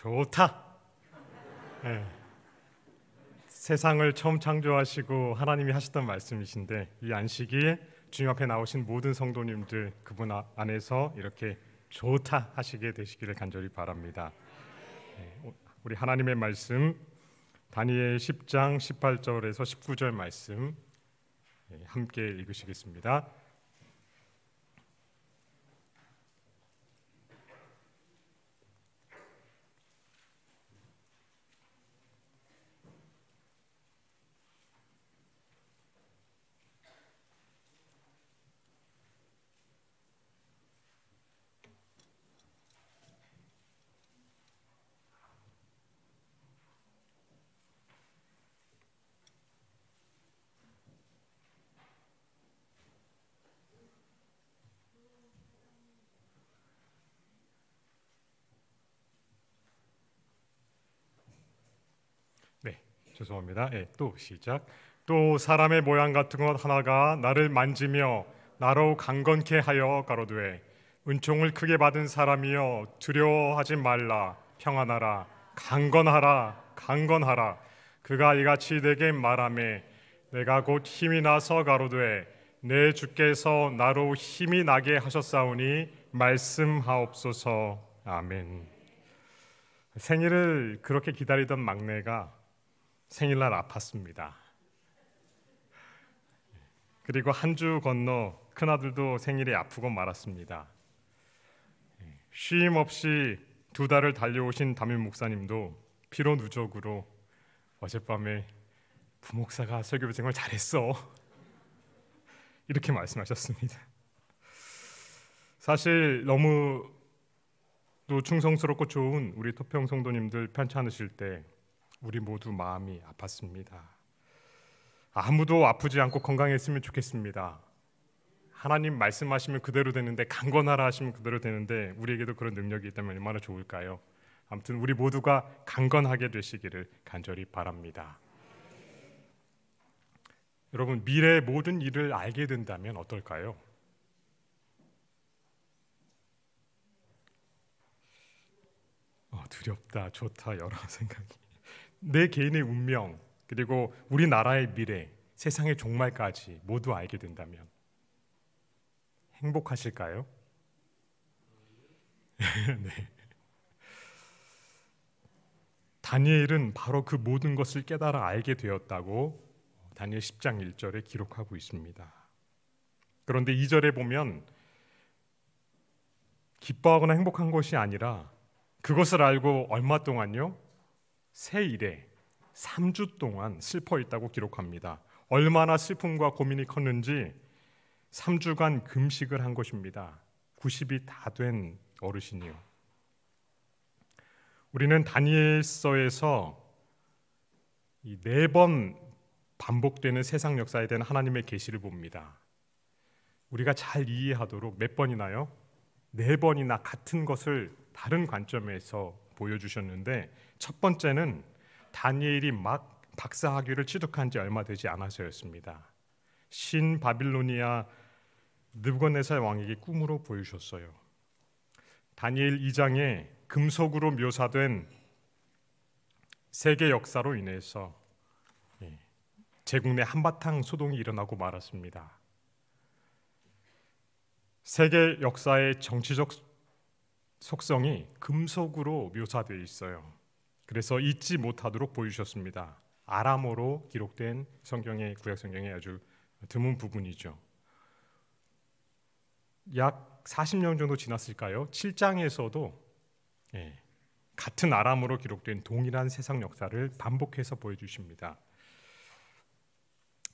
좋다. 네. 세상을 처음 창조하시고 하나님이 하셨던 말씀이신데 이 안식일 주님 앞에 나오신 모든 성도님들 그분 안에서 이렇게 좋다 하시게 되시기를 간절히 바랍니다. 우리 하나님의 말씀 다니엘 10장 18절에서 19절 말씀 함께 읽으시겠습니다. 죄송합니다. 또 시작. 또 사람의 모양 같은 것 하나가 나를 만지며 나로 강건케 하여 가로되 은총을 크게 받은 사람이여 두려워하지 말라 평안하라 강건하라 강건하라 그가 이같이 내게 말하매 내가 곧 힘이 나서 가로되 내 주께서 나로 힘이 나게 하셨사오니 말씀하옵소서. 아멘. 생일을 그렇게 기다리던 막내가 생일날 아팠습니다. 그리고 한 주 건너 큰아들도 생일에 아프고 말았습니다. 쉼 없이 2달을 달려오신 담임 목사님도 피로 누적으로 어젯밤에 부목사가 설교생활 잘했어 이렇게 말씀하셨습니다. 사실 너무도 충성스럽고 좋은 우리 토평 성도님들 편찮으실 때 우리 모두 마음이 아팠습니다. 아무도 아프지 않고 건강했으면 좋겠습니다. 하나님 말씀하시면 그대로 되는데 강건하라 하시면 그대로 되는데 우리에게도 그런 능력이 있다면 얼마나 좋을까요? 아무튼 우리 모두가 강건하게 되시기를 간절히 바랍니다. 여러분, 미래의 모든 일을 알게 된다면 어떨까요? 두렵다, 좋다, 여러 생각이. 내 개인의 운명 그리고 우리나라의 미래, 세상의 종말까지 모두 알게 된다면 행복하실까요? 네. 다니엘은 바로 그 모든 것을 깨달아 알게 되었다고 다니엘 10장 1절에 기록하고 있습니다. 그런데 2절에 보면 기뻐하거나 행복한 것이 아니라 그것을 알고 얼마 동안요? 새 일에 3주 동안 슬퍼 있다고 기록합니다. 얼마나 슬픔과 고민이 컸는지 3주간 금식을 한 것입니다. 90이 다 된 어르신이요. 우리는 다니엘서에서 이 4번 반복되는 세상 역사에 대한 하나님의 계시를 봅니다. 우리가 잘 이해하도록 몇 번이나요? 4번이나 같은 것을 다른 관점에서 보여주셨는데 첫 번째는 다니엘이 막 박사학위를 취득한 지 얼마 되지 않아서였습니다. 신 바빌로니아 느부갓네살 왕에게 꿈으로 보여주셨어요. 다니엘 2장에 금속으로 묘사된 세계 역사로 인해서 제국 내 한바탕 소동이 일어나고 말았습니다. 세계 역사의 정치적 속성이 금속으로 묘사되어 있어요. 그래서 잊지 못하도록 보여주셨습니다. 아람어로 기록된 성경의 구약 성경의 아주 드문 부분이죠. 약 40년 정도 지났을까요? 7장에서도 같은 아람어로 기록된 동일한 세상 역사를 반복해서 보여주십니다.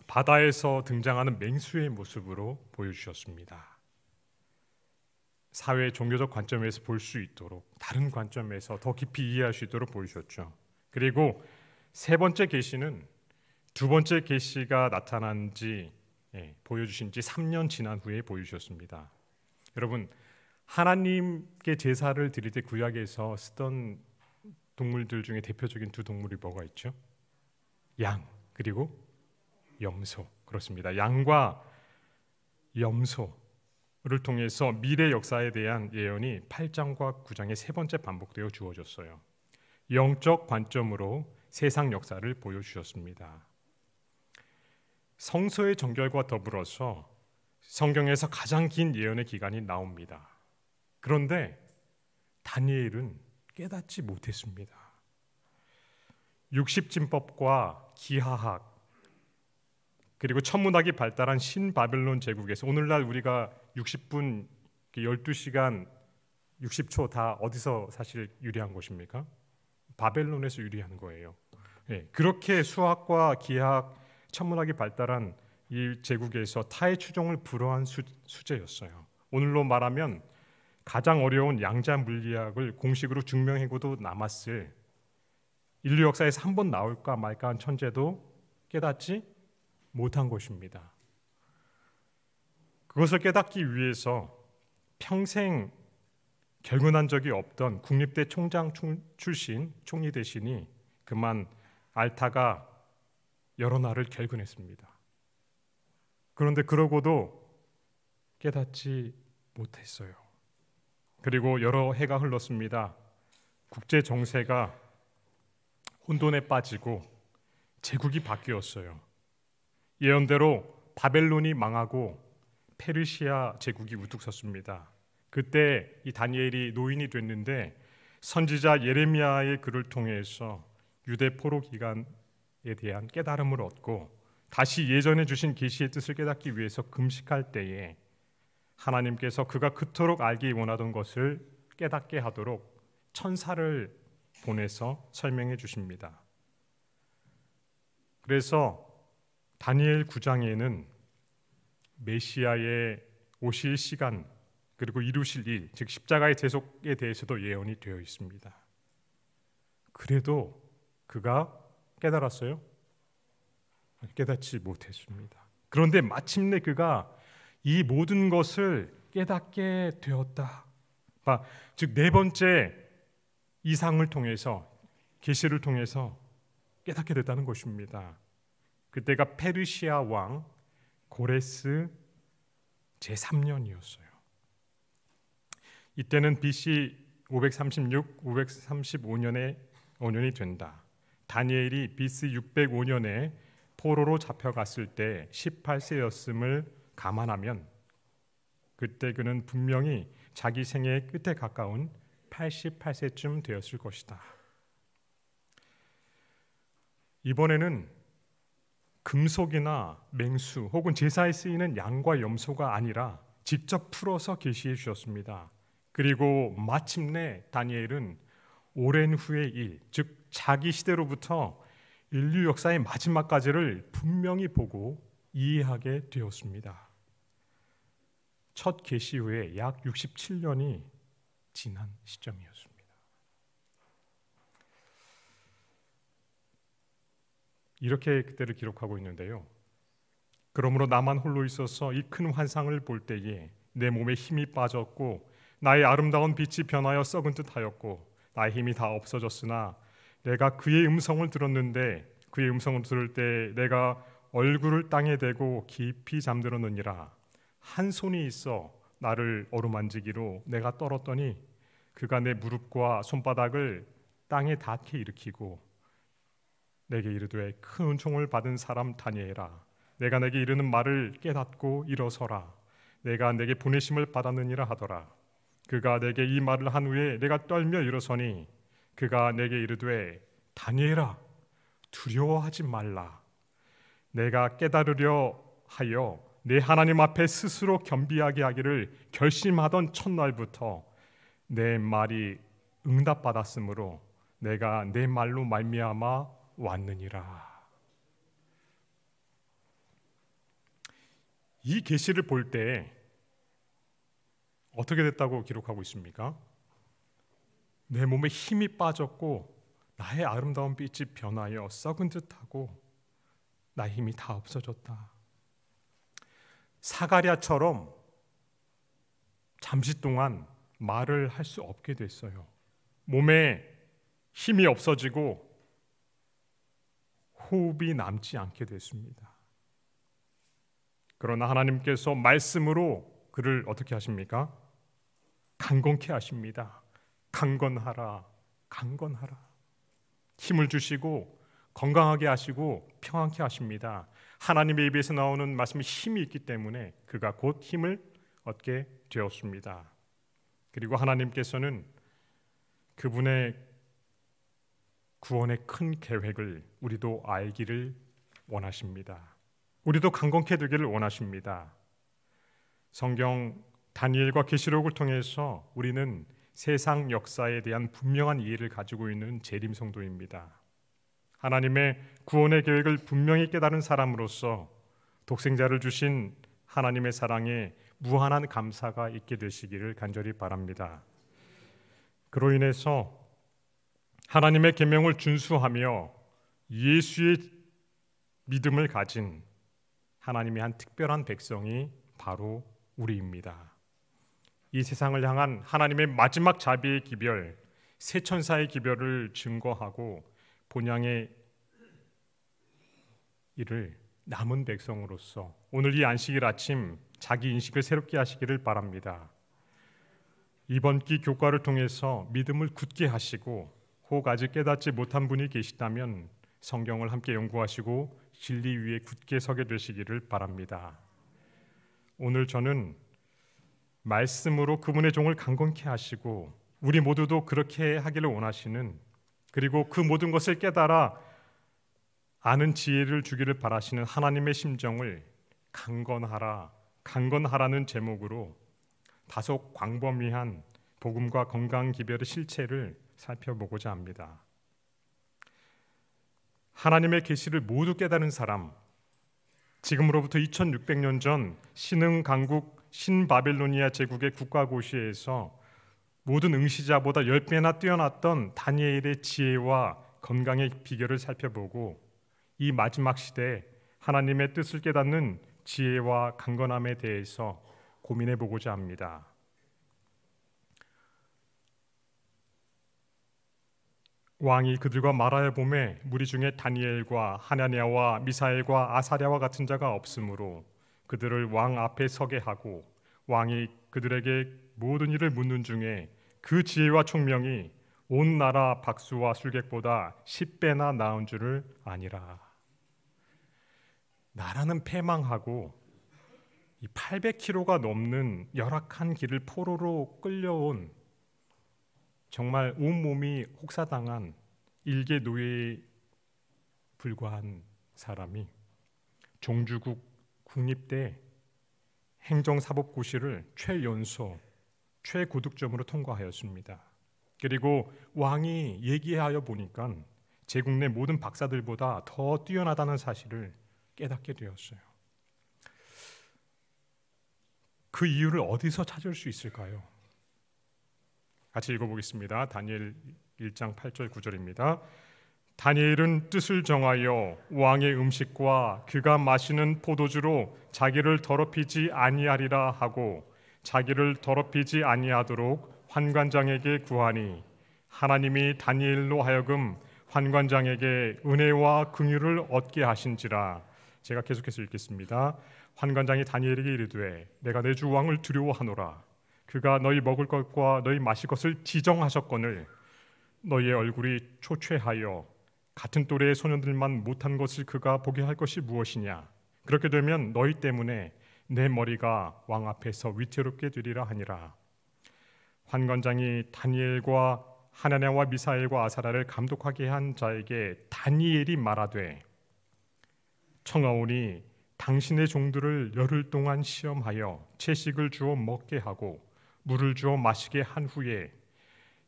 바다에서 등장하는 맹수의 모습으로 보여주셨습니다. 사회 종교적 관점에서 볼 수 있도록 다른 관점에서 더 깊이 이해할 수 있도록 보여주셨죠. 그리고 세 번째 계시는 두 번째 계시가 나타난 지 보여주신 지 3년 지난 후에 보여주셨습니다. 여러분, 하나님께 제사를 드릴 때 구약에서 쓰던 동물들 중에 대표적인 두 동물이 뭐가 있죠? 양 그리고 염소. 그렇습니다. 양과 염소를 통해서 미래 역사에 대한 예언이 8장과 9장에 세 번째 반복되어 주어졌어요. 영적 관점으로 세상 역사를 보여주셨습니다. 성서의 정결과 더불어서 성경에서 가장 긴 예언의 기간이 나옵니다. 그런데 다니엘은 깨닫지 못했습니다. 60진법과 기하학 그리고 천문학이 발달한 신바벨론 제국에서 오늘날 우리가 60분 12시간 60초 다 어디서 사실 유리한 것입니까? 바벨론에서 유리한 거예요. 그렇게 수학과 기하학, 천문학이 발달한 이 제국에서 타의 추종을 불허한 수제였어요. 오늘로 말하면 가장 어려운 양자 물리학을 공식으로 증명해고도 남았을 인류 역사에서 한 번 나올까 말까 한 천재도 깨닫지 못한 것입니다. 그것을 깨닫기 위해서 평생 결근한 적이 없던 국립대 총장 출신 총리 대신이 그만 앓다가 여러 날을 결근했습니다. 그런데 그러고도 깨닫지 못했어요. 그리고 여러 해가 흘렀습니다. 국제 정세가 혼돈에 빠지고 제국이 바뀌었어요. 예언대로 바벨론이 망하고 페르시아 제국이 우뚝 섰습니다. 그때 이 다니엘이 노인이 됐는데 선지자 예레미야의 글을 통해서 유대 포로 기간에 대한 깨달음을 얻고 다시 예전에 주신 계시의 뜻을 깨닫기 위해서 금식할 때에 하나님께서 그가 그토록 알기 원하던 것을 깨닫게 하도록 천사를 보내서 설명해 주십니다. 그래서 다니엘 9장에는 메시아의 오실 시간 그리고 이루실 일, 즉 십자가의 대속에 대해서도 예언이 되어 있습니다. 그래도 그가 깨달았어요? 깨닫지 못했습니다. 그런데 마침내 그가 이 모든 것을 깨닫게 되었다. 즉 네 번째 이상을 통해서 계시를 통해서 깨닫게 됐다는 것입니다. 그때가 페르시아 왕 고레스 제3년이었어요. 이때는 BC 535년이 된다. 다니엘이 BC 605년에 포로로 잡혀갔을 때 18세였음을 감안하면 그때 그는 분명히 자기 생애의 끝에 가까운 88세쯤 되었을 것이다. 이번에는 금속이나 맹수 혹은 제사에 쓰이는 양과 염소가 아니라 직접 풀어서 계시해 주셨습니다. 그리고 마침내 다니엘은 오랜 후의 일, 즉 자기 시대로부터 인류 역사의 마지막까지를 분명히 보고 이해하게 되었습니다. 첫 계시 후에 약 67년이 지난 시점이었습니다. 이렇게 그때를 기록하고 있는데요. 그러므로 나만 홀로 있어서 이 큰 환상을 볼 때에 내 몸에 힘이 빠졌고 나의 아름다운 빛이 변하여 썩은 듯하였고 나의 힘이 다 없어졌으나 내가 그의 음성을 들었는데 그의 음성을 들을 때 내가 얼굴을 땅에 대고 깊이 잠들었느니라. 한 손이 있어 나를 어루만지기로 내가 떨었더니 그가 내 무릎과 손바닥을 땅에 닿게 일으키고 내게 이르되 큰 은총을 받은 사람 다니엘아 내가 내게 이르는 말을 깨닫고 일어서라. 내가 내게 보내심을 받았느니라 하더라. 그가 내게 이 말을 한 후에 내가 떨며 일어서니 그가 내게 이르되 다니엘아 두려워하지 말라. 내가 깨달으려 하여 내 하나님 앞에 스스로 겸비하게 하기를 결심하던 첫날부터 내 말이 응답받았으므로 내가 내 말로 말미암아 왔느니라. 이 계시를 볼 때 어떻게 됐다고 기록하고 있습니까? 내 몸에 힘이 빠졌고 나의 아름다운 빛이 변하여 썩은 듯하고 나의 힘이 다 없어졌다. 사가랴처럼 잠시 동안 말을 할 수 없게 됐어요. 몸에 힘이 없어지고 호흡이 남지 않게 됐습니다. 그러나 하나님께서 말씀으로 그를 어떻게 하십니까? 강건케 하십니다. 강건하라, 강건하라. 힘을 주시고 건강하게 하시고 평안케 하십니다. 하나님의 입에서 나오는 말씀에 힘이 있기 때문에 그가 곧 힘을 얻게 되었습니다. 그리고 하나님께서는 그분의 구원의 큰 계획을 우리도 알기를 원하십니다. 우리도 강건케 되기를 원하십니다. 성경 다니엘과 계시록을 통해서 우리는 세상 역사에 대한 분명한 이해를 가지고 있는 재림 성도입니다. 하나님의 구원의 계획을 분명히 깨달은 사람으로서 독생자를 주신 하나님의 사랑에 무한한 감사가 있게 되시기를 간절히 바랍니다. 그로 인해서 하나님의 계명을 준수하며 예수의 믿음을 가진 하나님의 한 특별한 백성이 바로 우리입니다. 이 세상을 향한 하나님의 마지막 자비의 기별, 새 천사의 기별을 증거하고 본향의 일을 남은 백성으로서 오늘 이 안식일 아침 자기 인식을 새롭게 하시기를 바랍니다. 이번 기 교과를 통해서 믿음을 굳게 하시고 혹 아직 깨닫지 못한 분이 계시다면 성경을 함께 연구하시고 진리 위에 굳게 서게 되시기를 바랍니다. 오늘 저는 말씀으로 그분의 종을 강건케 하시고 우리 모두도 그렇게 하기를 원하시는, 그리고 그 모든 것을 깨달아 아는 지혜를 주기를 바라시는 하나님의 심정을 강건하라는 제목으로 다소 광범위한 복음과 건강 기별의 실체를 살펴보고자 합니다. 하나님의 계시를 모두 깨달은 사람, 지금으로부터 2600년 전 신흥 강국 신바벨로니아 제국의 국가고시에서 모든 응시자보다 10배나 뛰어났던 다니엘의 지혜와 건강의 비결을 살펴보고 이 마지막 시대에 하나님의 뜻을 깨닫는 지혜와 강건함에 대해서 고민해 보고자 합니다. 왕이 그들과 말하여 보매 무리 중에 다니엘과 하나냐와 미사엘과 아사랴와 같은 자가 없으므로 그들을 왕 앞에 서게 하고 왕이 그들에게 모든 일을 묻는 중에 그 지혜와 총명이 온 나라 박수와 술객보다 10배나 나은 줄을 아니라. 나라는 패망하고 이 800km가 넘는 열악한 길을 포로로 끌려온 정말 온몸이 혹사당한 일개 노예에 불과한 사람이 종주국 국립대 행정사법고시를 최연소 최고득점으로 통과하였습니다. 그리고 왕이 얘기하여 보니까 제국 내 모든 박사들보다 더 뛰어나다는 사실을 깨닫게 되었어요. 그 이유를 어디서 찾을 수 있을까요? 같이 읽어보겠습니다. 다니엘 1장 8절 9절입니다. 다니엘은 뜻을 정하여 왕의 음식과 그가 마시는 포도주로 자기를 더럽히지 아니하리라 하고 자기를 더럽히지 아니하도록 환관장에게 구하니 하나님이 다니엘로 하여금 환관장에게 은혜와 긍휼을 얻게 하신지라. 제가 계속해서 읽겠습니다. 환관장이 다니엘에게 이르되 내가 내 주 왕을 두려워하노라. 그가 너희 먹을 것과 너희 마실 것을 지정하셨거늘 너희의 얼굴이 초췌하여 같은 또래의 소년들만 못한 것을 그가 보게 할 것이 무엇이냐. 그렇게 되면 너희 때문에 내 머리가 왕 앞에서 위태롭게 되리라 하니라. 환관장이 다니엘과 하나냐와 미사엘과 아사랴를 감독하게 한 자에게 다니엘이 말하되 청하오니 당신의 종들을 열흘 동안 시험하여 채식을 주어 먹게 하고 물을 주어 마시게 한 후에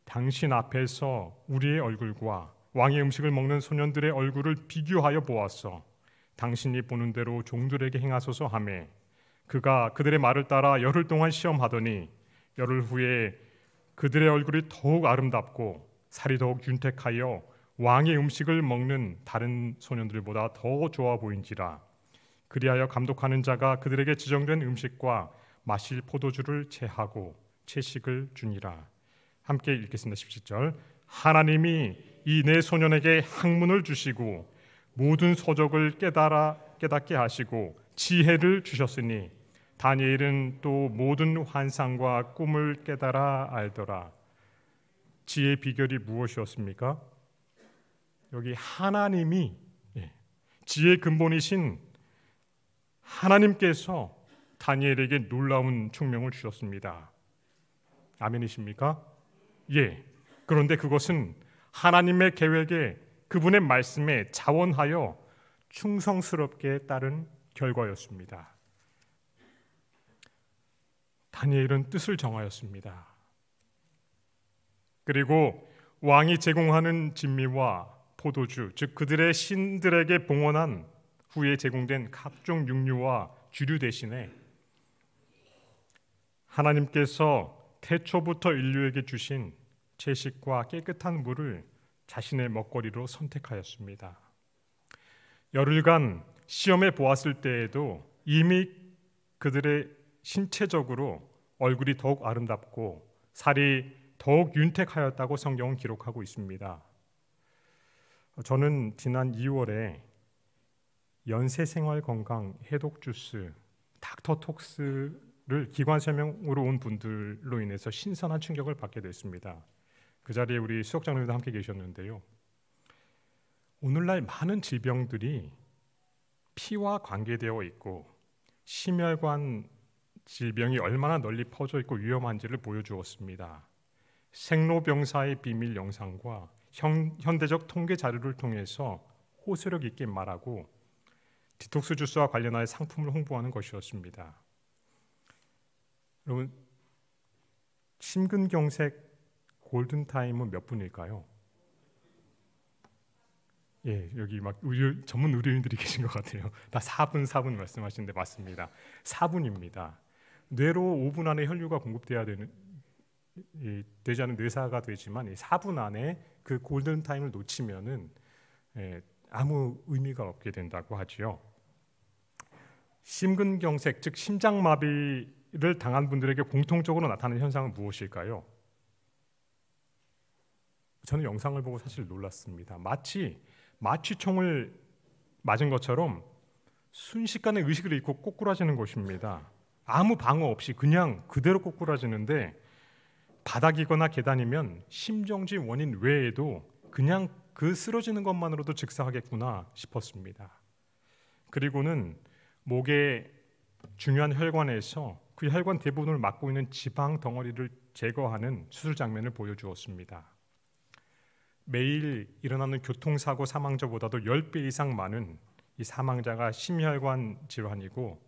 당신 앞에서 우리의 얼굴과 왕의 음식을 먹는 소년들의 얼굴을 비교하여 보았어. 당신이 보는 대로 종들에게 행하소서 하매 그가 그들의 말을 따라 열흘 동안 시험하더니 열흘 후에 그들의 얼굴이 더욱 아름답고 살이 더욱 윤택하여 왕의 음식을 먹는 다른 소년들보다 더 좋아 보인지라. 그리하여 감독하는 자가 그들에게 지정된 음식과 마실 포도주를 제하고 채식을 주니라. 함께 읽겠습니다. 17절. 하나님이 이 네 소년에게 학문을 주시고 모든 서적을 깨닫게 하시고 지혜를 주셨으니 다니엘은 또 모든 환상과 꿈을 깨달아 알더라. 지혜의 비결이 무엇이었습니까? 여기 하나님이 지혜의 근본이신 하나님께서 다니엘에게 놀라운 총명을 주셨습니다. 아멘이십니까? 예. 그런데 그것은 하나님의 계획에 그분의 말씀에 자원하여 충성스럽게 따른 결과였습니다. 다니엘은 뜻을 정하였습니다. 그리고 왕이 제공하는 진미와 포도주, 즉 그들의 신들에게 봉헌한 후에 제공된 각종 육류와 주류 대신에 하나님께서 태초부터 인류에게 주신 채식과 깨끗한 물을 자신의 먹거리로 선택하였습니다. 열흘간 시험해 보았을 때에도 이미 그들의 신체적으로 얼굴이 더욱 아름답고 살이 더욱 윤택하였다고 성경은 기록하고 있습니다. 저는 지난 2월에 연세생활건강 해독주스 닥터톡스를 기관 설명으로 온 분들로 인해서 신선한 충격을 받게 됐습니다. 그 자리에 우리 수석장님도 함께 계셨는데요. 오늘날 많은 질병들이 피와 관계되어 있고 심혈관 질병이 얼마나 널리 퍼져 있고 위험한지를 보여주었습니다. 생로병사의 비밀 영상과 현대적 통계 자료를 통해서 호소력 있게 말하고 디톡스 주스와 관련하여 상품을 홍보하는 것이었습니다. 여러분, 심근경색 골든타임은 몇 분일까요? 예, 여기 막 전문 의료인들이 계신 것 같아요. 다 4분 말씀하시는데 맞습니다. 4분입니다. 뇌로 5분 안에 혈류가 공급돼야 되지 않은 뇌사가 되지만 4분 안에 그 골든타임을 놓치면은 아무 의미가 없게 된다고 하지요. 심근경색, 즉 심장마비를 당한 분들에게 공통적으로 나타나는 현상은 무엇일까요? 저는 영상을 보고 사실 놀랐습니다. 마치 마취총을 맞은 것처럼 순식간에 의식을 잃고 꼬꾸라지는 것입니다. 아무 방어 없이 그냥 그대로 꼬꾸라지는데 바닥이거나 계단이면 심정지 원인 외에도 그냥 그 쓰러지는 것만으로도 즉사하겠구나 싶었습니다. 그리고는 목의 중요한 혈관에서 그 혈관 대부분을 막고 있는 지방 덩어리를 제거하는 수술 장면을 보여주었습니다. 매일 일어나는 교통사고 사망자보다도 10배 이상 많은 이 사망자가 심혈관 질환이고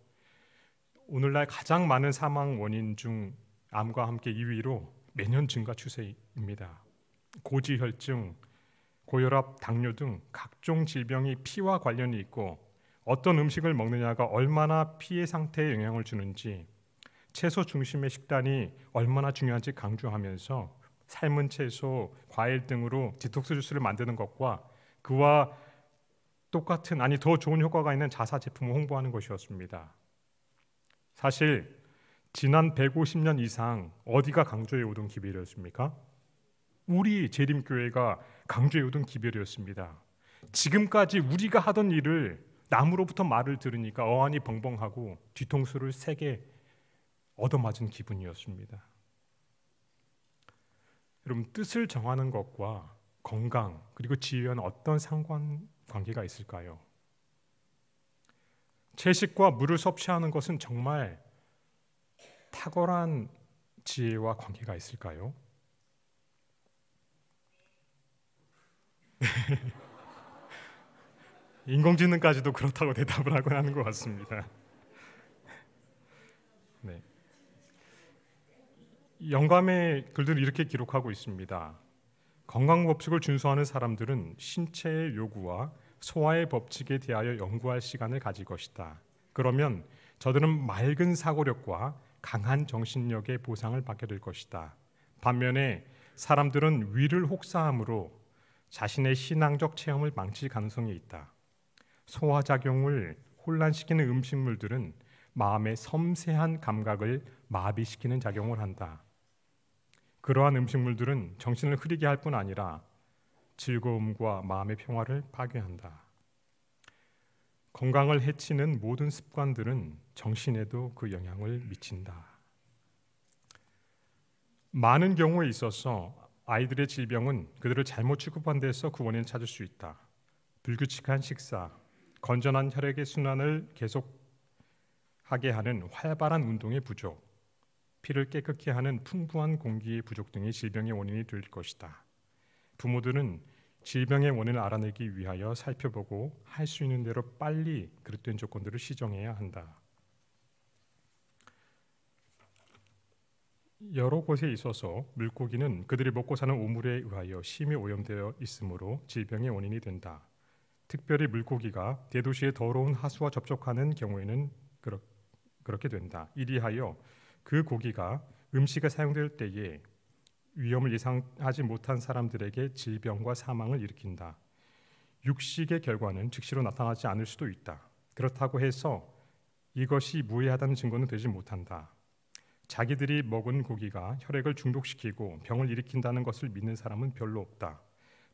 오늘날 가장 많은 사망 원인 중 암과 함께 2위로 매년 증가 추세입니다. 고지혈증, 고혈압, 당뇨 등 각종 질병이 피와 관련이 있고 어떤 음식을 먹느냐가 얼마나 피의 상태에 영향을 주는지 채소 중심의 식단이 얼마나 중요한지 강조하면서 삶은 채소, 과일 등으로 디톡스 주스를 만드는 것과 그와 똑같은 아니 더 좋은 효과가 있는 자사 제품을 홍보하는 것이었습니다. 사실 지난 150년 이상 어디가 강조해 오던 기별이었습니까? 우리 재림교회가 강조해 오던 기별이었습니다. 지금까지 우리가 하던 일을 남으로부터 말을 들으니까 어안이 벙벙하고 뒤통수를 세게 얻어맞은 기분이었습니다. 여러분, 뜻을 정하는 것과 건강 그리고 지혜와는 어떤 상관관계가 있을까요? 채식과 물을 섭취하는 것은 정말 탁월한 지혜와 관계가 있을까요? 인공지능까지도 그렇다고 대답을 하곤 하는 것 같습니다. 네. 영감의 글들을 이렇게 기록하고 있습니다. 건강 법칙을 준수하는 사람들은 신체의 요구와 소화의 법칙에 대하여 연구할 시간을 가질 것이다. 그러면 저들은 맑은 사고력과 강한 정신력의 보상을 받게 될 것이다. 반면에 사람들은 위를 혹사함으로 자신의 신앙적 체험을 망칠 가능성이 있다. 소화작용을 혼란시키는 음식물들은 마음의 섬세한 감각을 마비시키는 작용을 한다. 그러한 음식물들은 정신을 흐리게 할 뿐 아니라 즐거움과 마음의 평화를 파괴한다. 건강을 해치는 모든 습관들은 정신에도 그 영향을 미친다. 많은 경우에 있어서 아이들의 질병은 그들을 잘못 취급한 데서 그 원인을 찾을 수 있다. 불규칙한 식사, 건전한 혈액의 순환을 계속하게 하는 활발한 운동의 부족, 피를 깨끗게 하는 풍부한 공기의 부족 등이 질병의 원인이 될 것이다. 부모들은 질병의 원인을 알아내기 위하여 살펴보고 할 수 있는 대로 빨리 그릇된 조건들을 시정해야 한다. 여러 곳에 있어서 물고기는 그들이 먹고 사는 오물에 의하여 심히 오염되어 있으므로 질병의 원인이 된다. 특별히 물고기가 대도시의 더러운 하수와 접촉하는 경우에는 그렇게 된다. 이리하여 그 고기가 음식에 사용될 때에 위험을 예상하지 못한 사람들에게 질병과 사망을 일으킨다. 육식의 결과는 즉시로 나타나지 않을 수도 있다. 그렇다고 해서 이것이 무해하다는 증거는 되지 못한다. 자기들이 먹은 고기가 혈액을 중독시키고 병을 일으킨다는 것을 믿는 사람은 별로 없다.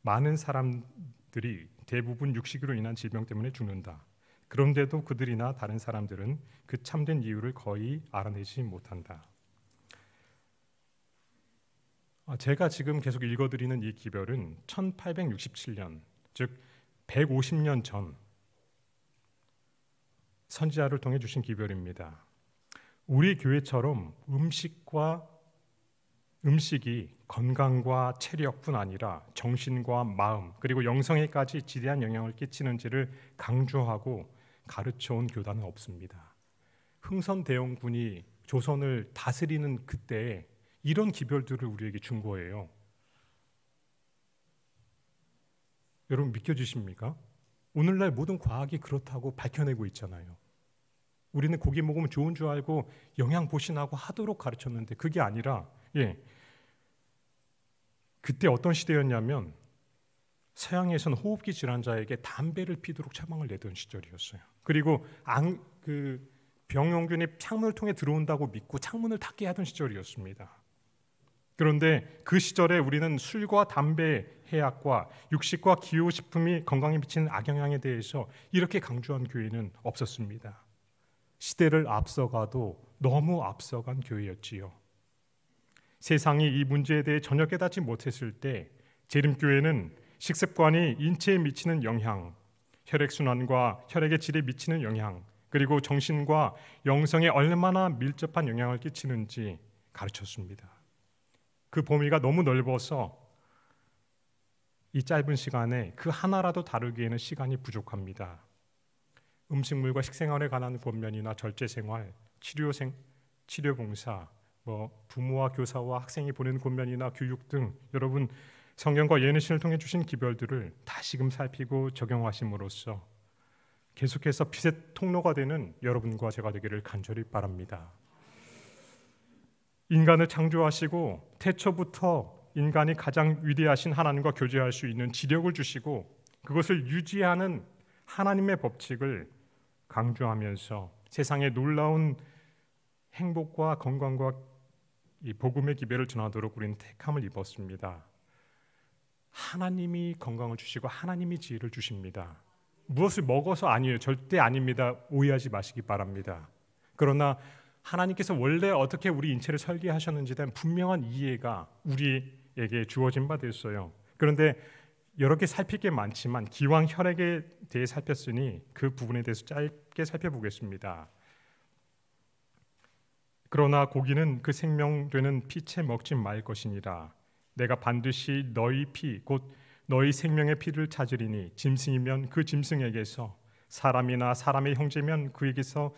많은 사람들이 대부분 육식으로 인한 질병 때문에 죽는다. 그런데도 그들이나 다른 사람들은 그 참된 이유를 거의 알아내지 못한다. 제가 지금 계속 읽어드리는 이 기별은 1867년, 즉 150년 전 선지자를 통해 주신 기별입니다. 우리 교회처럼 음식이 건강과 체력뿐 아니라 정신과 마음 그리고 영성에까지 지대한 영향을 끼치는지를 강조하고 가르쳐온 교단은 없습니다. 흥선대원군이 조선을 다스리는 그때에 이런 기별들을 우리에게 준 거예요. 여러분 믿겨지십니까? 오늘날 모든 과학이 그렇다고 밝혀내고 있잖아요. 우리는 고기 먹으면 좋은 줄 알고 영양 보신하고 하도록 가르쳤는데 그게 아니라 그때 어떤 시대였냐면 서양에서는 호흡기 질환자에게 담배를 피도록 처방을 내던 시절이었어요. 그리고 병용균이 창문을 통해 들어온다고 믿고 창문을 닫게 하던 시절이었습니다. 그런데 그 시절에 우리는 술과 담배 해악과 육식과 기호식품이 건강에 미치는 악영향에 대해서 이렇게 강조한 교회는 없었습니다. 시대를 앞서가도 너무 앞서간 교회였지요. 세상이 이 문제에 대해 전혀 깨닫지 못했을 때 재림교회는 식습관이 인체에 미치는 영향, 혈액순환과 혈액의 질에 미치는 영향, 그리고 정신과 영성에 얼마나 밀접한 영향을 끼치는지 가르쳤습니다. 그 범위가 너무 넓어서 이 짧은 시간에 그 하나라도 다루기에는 시간이 부족합니다. 음식물과 식생활에 관한 권면이나 절제생활, 치료봉사, 부모와 교사와 학생이 보내는 권면이나 교육 등 여러분 성경과 예언신을 통해 주신 기별들을 다시금 살피고 적용하심으로써 계속해서 빛의 통로가 되는 여러분과 제가 되기를 간절히 바랍니다. 인간을 창조하시고 태초부터 인간이 가장 위대하신 하나님과 교제할 수 있는 지력을 주시고 그것을 유지하는 하나님의 법칙을 강조하면서 세상에 놀라운 행복과 건강과 이 복음의 기별을 전하도록 우리는 택함을 입었습니다. 하나님이 건강을 주시고 하나님이 지혜를 주십니다. 무엇을 먹어서 아니에요. 절대 아닙니다. 오해하지 마시기 바랍니다. 그러나 하나님께서 원래 어떻게 우리 인체를 설계하셨는지에 대한 분명한 이해가 우리에게 주어진 바 됐어요. 그런데 여러 개 살필 게 많지만 기왕 혈액에 대해 살폈으니 그 부분에 대해서 짧게 살펴보겠습니다. 그러나 고기는 그 생명되는 피채 먹지 말 것이니라. 내가 반드시 너희 피 곧 너희 생명의 피를 찾으리니 짐승이면 그 짐승에게서 사람이나 사람의 형제면 그에게서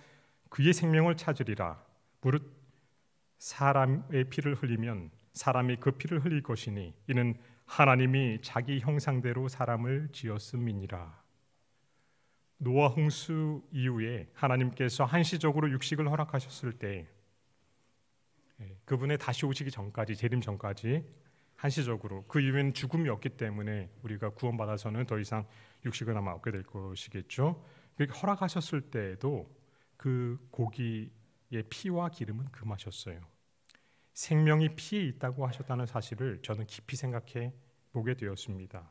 그의 생명을 찾으리라. 무릇 사람의 피를 흘리면 사람이 그 피를 흘릴 것이니 이는 하나님이 자기 형상대로 사람을 지었음이니라. 노아 홍수 이후에 하나님께서 한시적으로 육식을 허락하셨을 때 그분의 다시 오시기 전까지, 재림 전까지 한시적으로, 그 이후에는 죽음이 없기 때문에 우리가 구원받아서는 더 이상 육식을 아마 얻게 될 것이겠죠. 그렇게 허락하셨을 때에도 그 고기의 피와 기름은 금하셨어요. 생명이 피에 있다고 하셨다는 사실을 저는 깊이 생각해 보게 되었습니다.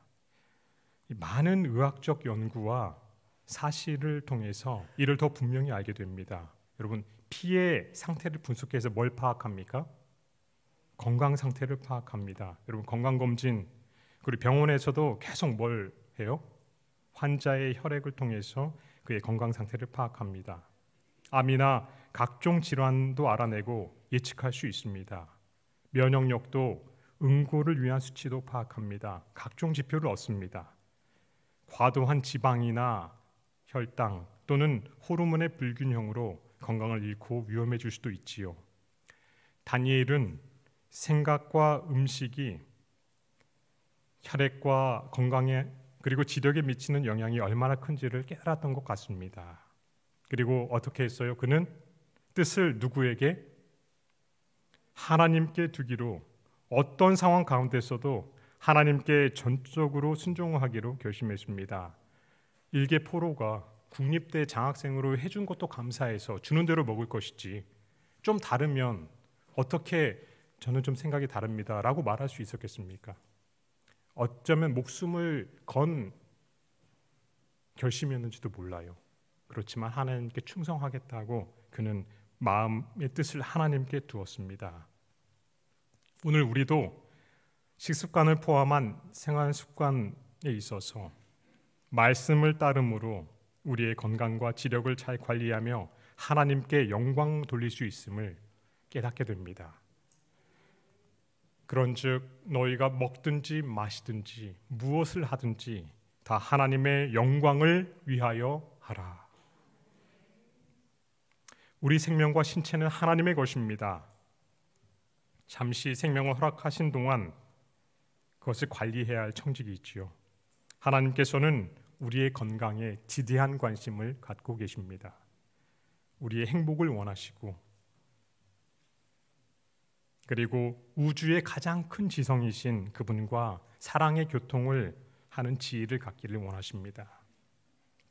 많은 의학적 연구와 사실을 통해서 이를 더 분명히 알게 됩니다. 여러분, 피의 상태를 분석해서 뭘 파악합니까? 건강 상태를 파악합니다. 여러분 건강검진 그리고 병원에서도 계속 뭘 해요? 환자의 혈액을 통해서 그의 건강 상태를 파악합니다. 암이나 각종 질환도 알아내고 예측할 수 있습니다. 면역력도 응고를 위한 수치도 파악합니다. 각종 지표를 얻습니다. 과도한 지방이나 혈당 또는 호르몬의 불균형으로 건강을 잃고 위험해질 수도 있지요. 다니엘은 생각과 음식이 혈액과 건강에 그리고 지력에 미치는 영향이 얼마나 큰지를 깨달았던 것 같습니다. 그리고 어떻게 했어요? 그는 뜻을 누구에게? 하나님께 두기로 어떤 상황 가운데서도 하나님께 전적으로 순종하기로 결심했습니다. 일개 포로가 국립대 장학생으로 해준 것도 감사해서 주는 대로 먹을 것이지 좀 다르면 어떻게 저는 좀 생각이 다릅니다 라고 말할 수 있었겠습니까? 어쩌면 목숨을 건 결심이었는지도 몰라요. 그렇지만 하나님께 충성하겠다고 그는 마음의 뜻을 하나님께 두었습니다. 오늘 우리도 식습관을 포함한 생활 습관에 있어서 말씀을 따름으로 우리의 건강과 지력을 잘 관리하며 하나님께 영광 돌릴 수 있음을 깨닫게 됩니다. 그런즉 너희가 먹든지 마시든지 무엇을 하든지 다 하나님의 영광을 위하여 하라. 우리 생명과 신체는 하나님의 것입니다. 잠시 생명을 허락하신 동안 그것을 관리해야 할 청직이 있지요. 하나님께서는 우리의 건강에 지대한 관심을 갖고 계십니다. 우리의 행복을 원하시고 그리고 우주의 가장 큰 지성이신 그분과 사랑의 교통을 하는 지혜를 갖기를 원하십니다.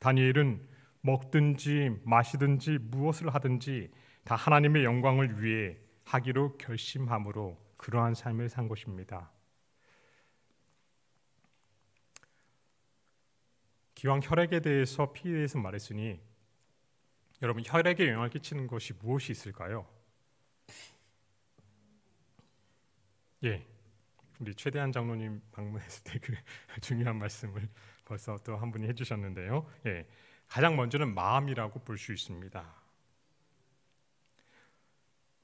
다니엘은 먹든지 마시든지 무엇을 하든지 다 하나님의 영광을 위해 하기로 결심함으로 그러한 삶을 산 것입니다. 기왕 혈액에 대해서 피에 대해서 말했으니 여러분 혈액에 영향을 끼치는 것이 무엇이 있을까요? 예, 우리 최대한 장로님 방문했을 때 그 중요한 말씀을 벌써 또 한 분이 해주셨는데요. 예, 가장 먼저는 마음이라고 볼 수 있습니다.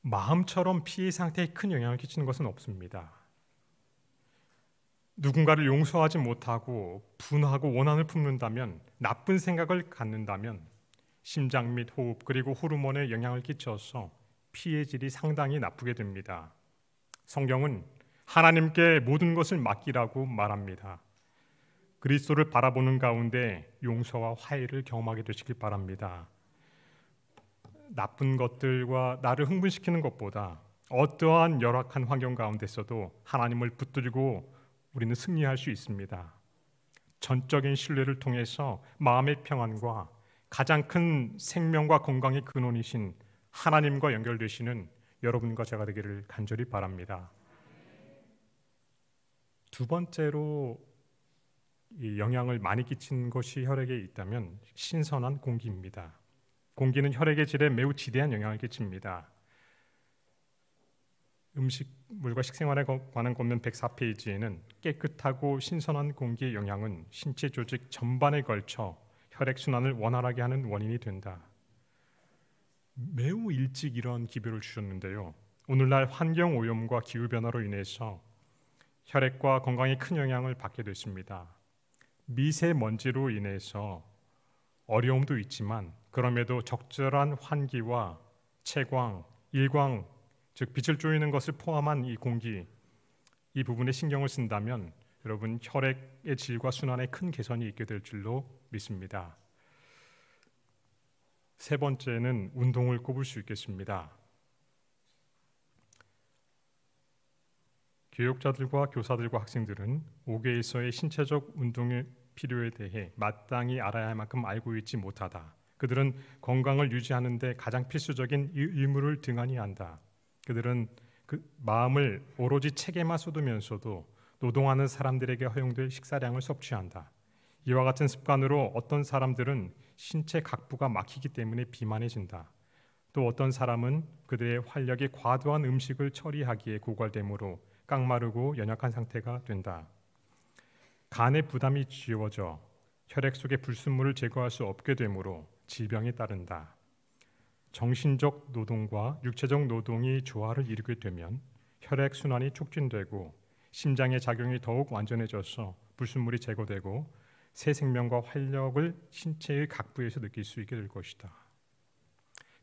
마음처럼 피의 상태에 큰 영향을 끼치는 것은 없습니다. 누군가를 용서하지 못하고 분하고 원한을 품는다면, 나쁜 생각을 갖는다면 심장 및 호흡 그리고 호르몬에 영향을 끼쳐서 피의 질이 상당히 나쁘게 됩니다. 성경은 하나님께 모든 것을 맡기라고 말합니다. 그리스도를 바라보는 가운데 용서와 화해를 경험하게 되시길 바랍니다. 나쁜 것들과 나를 흥분시키는 것보다 어떠한 열악한 환경 가운데서도 하나님을 붙들고 우리는 승리할 수 있습니다. 전적인 신뢰를 통해서 마음의 평안과 가장 큰 생명과 건강의 근원이신 하나님과 연결되시는 여러분과 제가 되기를 간절히 바랍니다. 두 번째로 이 영향을 많이 끼친 것이 혈액에 있다면 신선한 공기입니다. 공기는 혈액의 질에 매우 지대한 영향을 끼칩니다. 음식물과 식생활에 관한 권면 104페이지에는 깨끗하고 신선한 공기의 영향은 신체 조직 전반에 걸쳐 혈액순환을 원활하게 하는 원인이 된다. 매우 일찍 이런 기별을 주셨는데요. 오늘날 환경오염과 기후변화로 인해서 혈액과 건강에 큰 영향을 받게 됐습니다. 미세먼지로 인해서 어려움도 있지만 그럼에도 적절한 환기와 채광, 일광, 즉 빛을 쪼이는 것을 포함한 이 공기, 이 부분에 신경을 쓴다면 여러분 혈액의 질과 순환에 큰 개선이 있게 될 줄로 믿습니다. 세 번째는 운동을 꼽을 수 있겠습니다. 교육자들과 교사들과 학생들은 5계에서의 신체적 운동의 필요에 대해 마땅히 알아야 할 만큼 알고 있지 못하다. 그들은 건강을 유지하는 데 가장 필수적인 의무를 등한히 한다. 그들은 그 마음을 오로지 책에만 쏟으면서도 노동하는 사람들에게 허용될 식사량을 섭취한다. 이와 같은 습관으로 어떤 사람들은 신체 각부가 막히기 때문에 비만해진다. 또 어떤 사람은 그들의 활력이 과도한 음식을 처리하기에 고갈되므로 깡마르고 연약한 상태가 된다. 간의 부담이 지워져 혈액 속의 불순물을 제거할 수 없게 되므로 질병이 따른다. 정신적 노동과 육체적 노동이 조화를 이루게 되면 혈액 순환이 촉진되고 심장의 작용이 더욱 완전해져서 불순물이 제거되고 새 생명과 활력을 신체의 각 부에서 느낄 수 있게 될 것이다.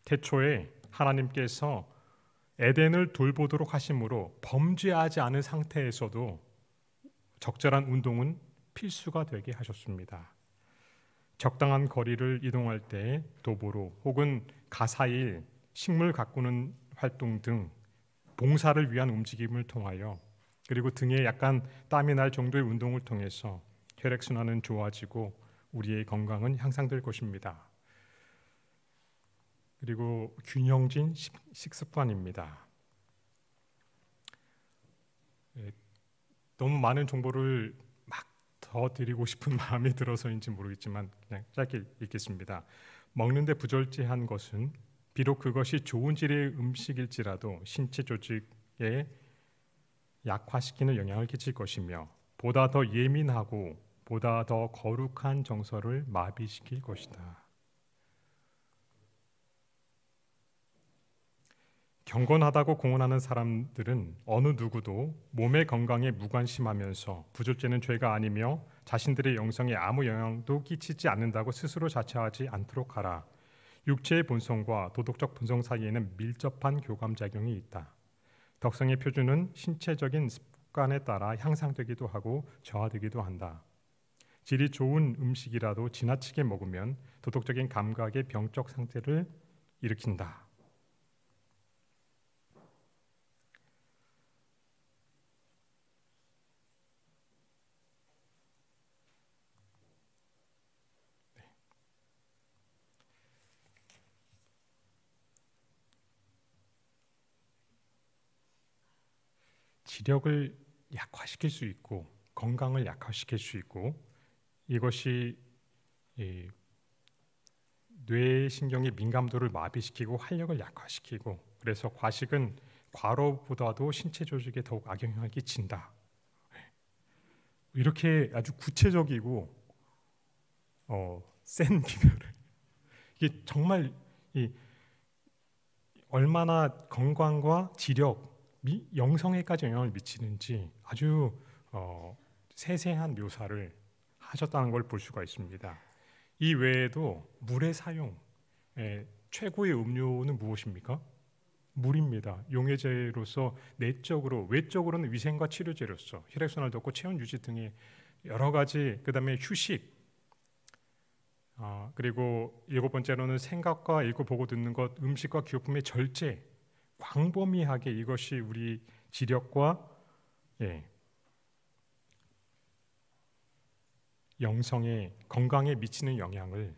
태초에 하나님께서 에덴을 돌보도록 하심으로 범죄하지 않은 상태에서도 적절한 운동은 필수가 되게 하셨습니다. 적당한 거리를 이동할 때 도보로 혹은 가사일, 식물 가꾸는 활동 등 봉사를 위한 움직임을 통하여 그리고 등에 약간 땀이 날 정도의 운동을 통해서 혈액순환은 좋아지고 우리의 건강은 향상될 것입니다. 그리고 균형진 식습관입니다. 너무 많은 정보를 막 더 드리고 싶은 마음이 들어서인지 모르겠지만 그냥 짧게 읽겠습니다. 먹는데 부절제한 것은 비록 그것이 좋은 질의 음식일지라도 신체 조직에 약화시키는 영향을 끼칠 것이며 보다 더 예민하고 보다 더 거룩한 정서를 마비시킬 것이다. 경건하다고 공언하는 사람들은 어느 누구도 몸의 건강에 무관심하면서 부절제는 죄가 아니며 자신들의 영성에 아무 영향도 끼치지 않는다고 스스로 자처하지 않도록 하라. 육체의 본성과 도덕적 본성 사이에는 밀접한 교감작용이 있다. 덕성의 표준은 신체적인 습관에 따라 향상되기도 하고 저하되기도 한다. 질이 좋은 음식이라도 지나치게 먹으면 도덕적인 감각의 병적 상태를 일으킨다. 지력을 약화시킬 수 있고 건강을 약화시킬 수 있고 이것이 뇌신경의 민감도를 마비시키고 활력을 약화시키고 그래서 과식은 과로보다도 신체 조직에 더욱 악영향을 끼친다. 이렇게 아주 구체적이고 센 기별을 이게 정말 얼마나 건강과 지력 영성에까지 영향을 미치는지 아주 세세한 묘사를 하셨다는 걸 볼 수가 있습니다. 이 외에도 물의 사용, 최고의 음료는 무엇입니까? 물입니다. 용해제로서 내적으로, 외적으로는 위생과 치료제로서 혈액순환을 돕고 체온 유지 등의 여러 가지, 그 다음에 휴식, 그리고 7번째로는 생각과 읽고 보고 듣는 것, 음식과 기호품의 절제, 광범위하게 이것이 우리 지력과 영성의 건강에 미치는 영향을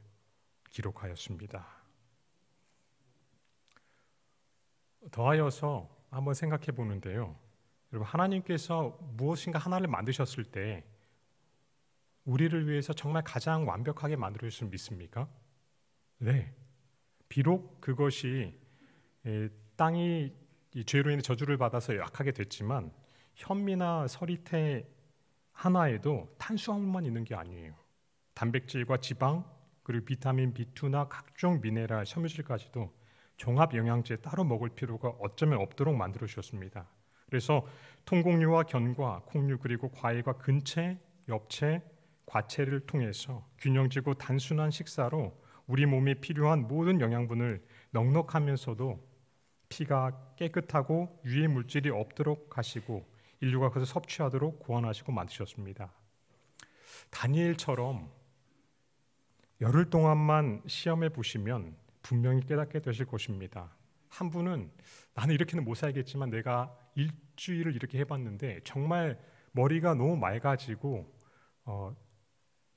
기록하였습니다. 더하여서 한번 생각해 보는데요. 여러분, 하나님께서 무엇인가 하나를 만드셨을 때 우리를 위해서 정말 가장 완벽하게 만들어주실 수 믿습니까? 네. 비록 그것이 땅이 이 죄로 인해 저주를 받아서 약하게 됐지만 현미나 서리태 하나에도 탄수화물만 있는 게 아니에요. 단백질과 지방 그리고 비타민 B2나 각종 미네랄, 섬유질까지도 종합 영양제 따로 먹을 필요가 어쩌면 없도록 만들어 주셨습니다. 그래서 통곡류와 견과, 콩류 그리고 과일과 근채, 엽채, 과채를 통해서 균형지고 단순한 식사로 우리 몸에 필요한 모든 영양분을 넉넉하면서도 피가 깨끗하고 유해 물질이 없도록 하시고 인류가 그것을 섭취하도록 구원하시고 만드셨습니다. 다니엘처럼 열흘 동안만 시험해 보시면 분명히 깨닫게 되실 것입니다. 한 분은 나는 이렇게는 못 살겠지만 내가 일주일을 이렇게 해봤는데 정말 머리가 너무 맑아지고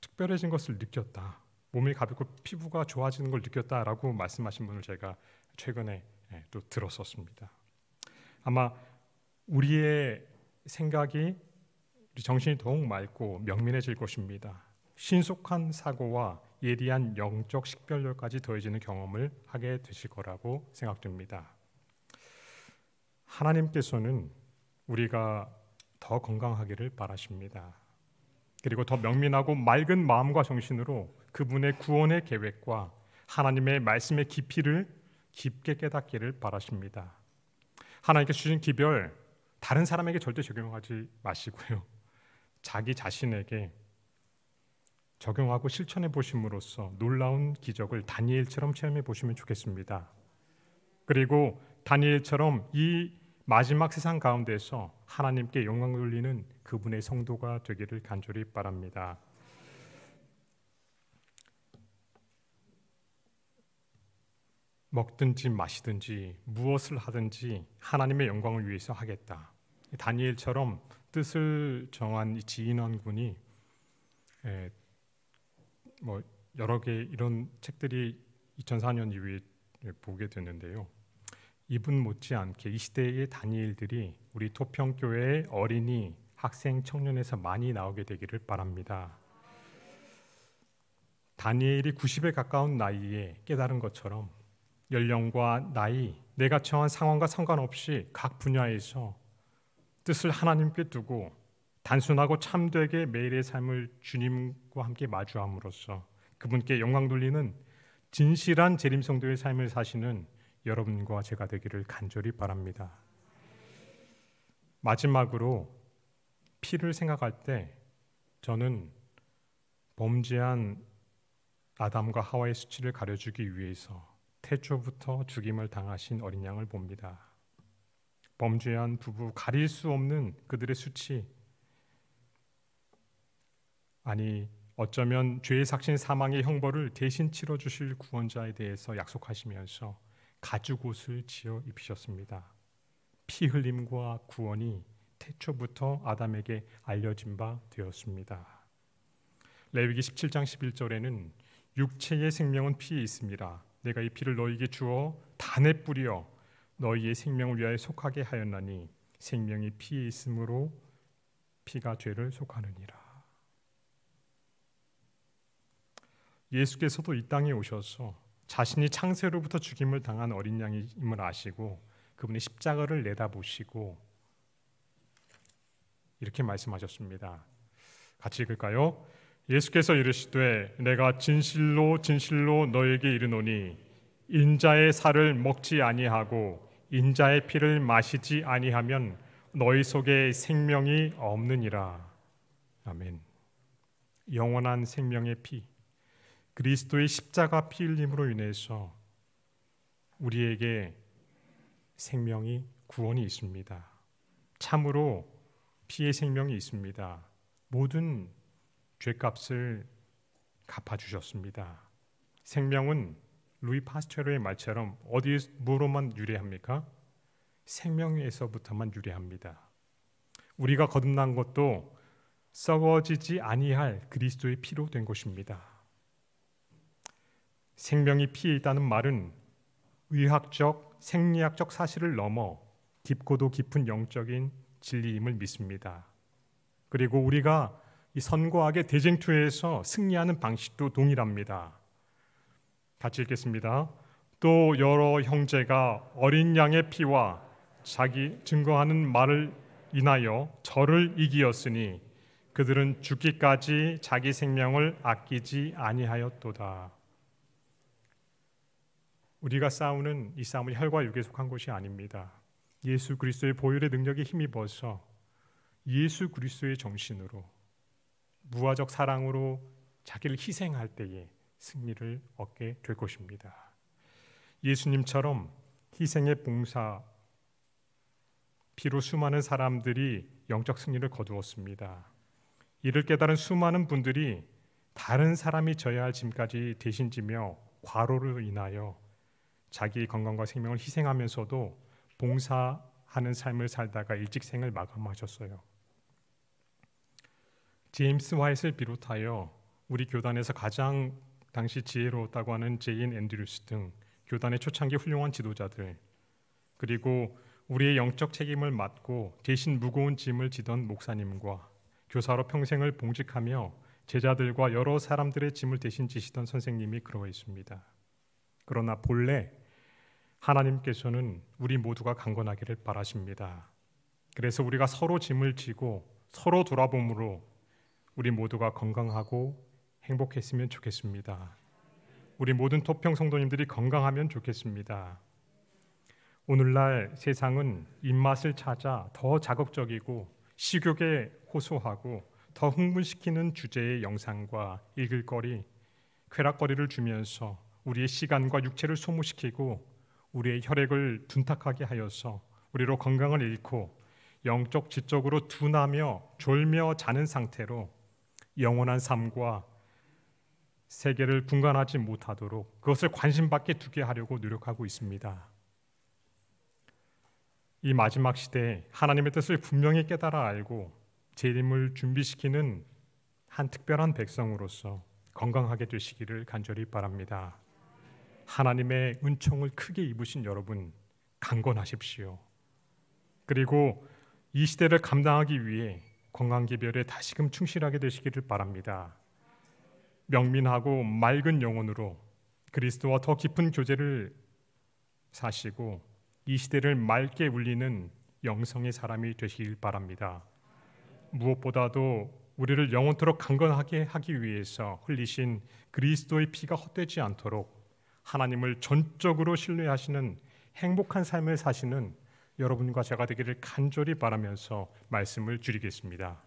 특별해진 것을 느꼈다. 몸이 가볍고 피부가 좋아지는 걸 느꼈다라고 말씀하신 분을 제가 최근에 또 들었었습니다. 아마 우리의 생각이 우리 정신이 더욱 맑고 명민해질 것입니다. 신속한 사고와 예리한 영적 식별력까지 더해지는 경험을 하게 되실 거라고 생각됩니다. 하나님께서는 우리가 더 건강하기를 바라십니다. 그리고 더 명민하고 맑은 마음과 정신으로 그분의 구원의 계획과 하나님의 말씀의 깊이를 깊게 깨닫기를 바라십니다. 하나님께 주신 기별 다른 사람에게 절대 적용하지 마시고요. 자기 자신에게 적용하고 실천해 보심으로써 놀라운 기적을 다니엘처럼 체험해 보시면 좋겠습니다. 그리고 다니엘처럼 이 마지막 세상 가운데서 하나님께 영광 돌리는 그분의 성도가 되기를 간절히 바랍니다. 먹든지 마시든지 무엇을 하든지 하나님의 영광을 위해서 하겠다. 다니엘처럼 뜻을 정한 이 지인왕군이 여러 개 이런 책들이 2004년 이후에 보게 됐는데요. 이분 못지않게 이 시대의 다니엘들이 우리 토평교회의 어린이, 학생, 청년에서 많이 나오게 되기를 바랍니다. 다니엘이 90에 가까운 나이에 깨달은 것처럼 연령과 나이, 내가 처한 상황과 상관없이 각 분야에서 뜻을 하나님께 두고 단순하고 참되게 매일의 삶을 주님과 함께 마주함으로써 그분께 영광 돌리는 진실한 재림성도의 삶을 사시는 여러분과 제가 되기를 간절히 바랍니다. 마지막으로 피를 생각할 때 저는 범죄한 아담과 하와의 수치를 가려주기 위해서 태초부터 죽임을 당하신 어린 양을 봅니다. 범죄한 부부 가릴 수 없는 그들의 수치, 아니 어쩌면 죄의 삭신 사망의 형벌을 대신 치러주실 구원자에 대해서 약속하시면서 가죽옷을 지어 입히셨습니다. 피 흘림과 구원이 태초부터 아담에게 알려진 바 되었습니다. 레위기 17장 11절에는 육체의 생명은 피에 있습니다. 내가 이 피를 너희에게 주어 단에 뿌려 너희의 생명을 위하여 속하게 하였나니 생명이 피에 있으므로 피가 죄를 속하느니라. 예수께서도 이 땅에 오셔서 자신이 창세로부터 죽임을 당한 어린 양임을 아시고 그분의 십자가를 내다보시고 이렇게 말씀하셨습니다. 같이 읽을까요? 예수께서 이르시되 내가 진실로 진실로 너에게 이르노니 인자의 살을 먹지 아니하고 인자의 피를 마시지 아니하면 너희 속에 생명이 없느니라. 아멘. 영원한 생명의 피, 그리스도의 십자가 피 흘림으로 인해서 우리에게 생명이 구원이 있습니다. 참으로 피의 생명이 있습니다. 모든 죄값을 갚아주셨습니다. 생명은 루이 파스테르의 말처럼 뭐로만 유래합니까? 생명에서부터만 유래합니다. 우리가 거듭난 것도 썩어지지 아니할 그리스도의 피로 된 것입니다. 생명이 피에 있다는 말은 의학적, 생리학적 사실을 넘어 깊고도 깊은 영적인 진리임을 믿습니다. 그리고 우리가 이 선과 악의 대쟁투에서 승리하는 방식도 동일합니다. 같이 읽겠습니다. 또 여러 형제가 어린 양의 피와 자기 증거하는 말을 인하여 저를 이기었으니 그들은 죽기까지 자기 생명을 아끼지 아니하였도다. 우리가 싸우는 이 싸움은 혈과 육에 속한 것이 아닙니다. 예수 그리스도의 보혈의 능력에 힘입어서 예수 그리스도의 정신으로 무화적 사랑으로 자기를 희생할 때에 승리를 얻게 될 것입니다. 예수님처럼 희생의 봉사, 피로 수많은 사람들이 영적 승리를 거두었습니다. 이를 깨달은 수많은 분들이 다른 사람이 져야 할 짐까지 대신 지며 과로로 인하여 자기 건강과 생명을 희생하면서도 봉사하는 삶을 살다가 일찍 생을 마감하셨어요. 제임스 화이트를 비롯하여 우리 교단에서 가장 당시 지혜로웠다고 하는 제인 앤드류스 등 교단의 초창기 훌륭한 지도자들, 그리고 우리의 영적 책임을 맡고 대신 무거운 짐을 지던 목사님과 교사로 평생을 봉직하며 제자들과 여러 사람들의 짐을 대신 지시던 선생님이 그러했습니다. 그러나 본래 하나님께서는 우리 모두가 강건하기를 바라십니다. 그래서 우리가 서로 짐을 지고 서로 돌아봄으로 우리 모두가 건강하고 행복했으면 좋겠습니다. 우리 모든 토평 성도님들이 건강하면 좋겠습니다. 오늘날 세상은 입맛을 찾아 더 자극적이고 식욕에 호소하고 더 흥분시키는 주제의 영상과 읽을거리, 쾌락거리를 주면서 우리의 시간과 육체를 소모시키고 우리의 혈액을 둔탁하게 하여서 우리로 건강을 잃고 영적 지적으로 둔하며 졸며 자는 상태로 영원한 삶과 세계를 분간하지 못하도록 그것을 관심밖에 두게 하려고 노력하고 있습니다. 이 마지막 시대에 하나님의 뜻을 분명히 깨달아 알고 재림을 준비시키는 한 특별한 백성으로서 건강하게 되시기를 간절히 바랍니다. 하나님의 은총을 크게 입으신 여러분, 강건하십시오. 그리고 이 시대를 감당하기 위해 건강기별에 다시금 충실하게 되시기를 바랍니다. 명민하고 맑은 영혼으로 그리스도와 더 깊은 교제를 사시고 이 시대를 맑게 울리는 영성의 사람이 되시길 바랍니다. 무엇보다도 우리를 영원토록 강건하게 하기 위해서 흘리신 그리스도의 피가 헛되지 않도록 하나님을 전적으로 신뢰하시는 행복한 삶을 사시는 여러분과 제가 되기를 간절히 바라면서 말씀을 줄이겠습니다.